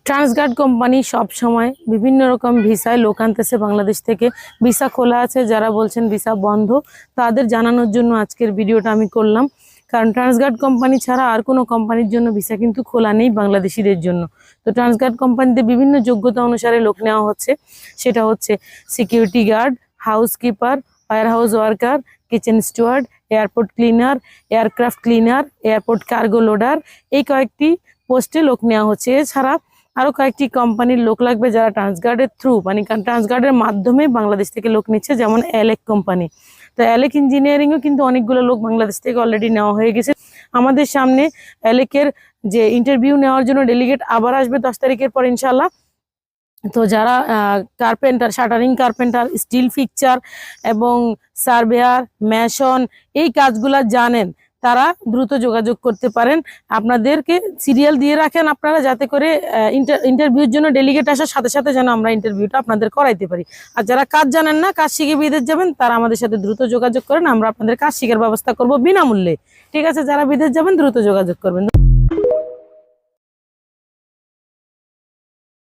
Transguard company সব সময় বিভিন্ন রকম ভিসায় লোক আনতেছে বাংলাদেশ থেকে। ভিসা খোলা আছে, যারা বলছেন ভিসা বন্ধ, তাদের জানানোর জন্য আজকের ভিডিওটা আমি করলাম। কারণ ট্রান্সগার্ড কোম্পানি ছাড়া আর কোনো কোম্পানির জন্য ভিসা কিন্তু খোলা নেই বাংলাদেশিদের জন্য। তো ট্রান্সগার্ড কোম্পানিতে বিভিন্ন যোগ্যতা অনুসারে লোক নেওয়া হচ্ছে। সেটা হচ্ছে security guard, housekeeper, fire house worker, kitchen steward, airport cleaner, aircraft cleaner, airport cargo loader, এই কয়েকটি পোস্টে লোক নেওয়া হচ্ছে। এছাড়া আরো কয়েকটি কোম্পানির লোক লাগবে যারা ট্রান্সগার্ডের থ্রু, মানে ট্রান্সগার্ডের মাধ্যমে বাংলাদেশ থেকে লোক নিচ্ছে, যেমন এলেক কোম্পানি। তো এলেক ইঞ্জিনিয়ারিংও কিন্তু অনেকগুলো লোক বাংলাদেশ থেকে অলরেডি নেওয়া হয়ে গেছে। আমাদের সামনে এলেকের যে ইন্টারভিউ নেওয়ার জন্য ডেলিগেট আবার আসবে 10 তারিখের পর ইনশাল্লাহ। তো যারা carpenter, shuttering carpenter, still fixture এবং সার্ভেয়ার, ম্যাশন এই কাজগুলা জানেন, তারা দ্রুত যোগাযোগ করতে পারেন। আপনাদেরকে সিরিয়াল দিয়ে রাখেন আপনারা, যাতে করে ইন্টারভিউর জন্য ডেলিগেট আসার সাথে সাথে যেন আমরা ইন্টারভিউটা আপনাদের করাইতে পারি। আর যারা কাজ জানেন না, কাজ শিখে বিদেশ যাবেন, তারা আমাদের সাথে দ্রুত যোগাযোগ করেন, আমরা আপনাদের কাজ শিখার ব্যবস্থা করব বিনামূল্যে। ঠিক আছে, যারা বিদেশ যাবেন দ্রুত যোগাযোগ করবেন।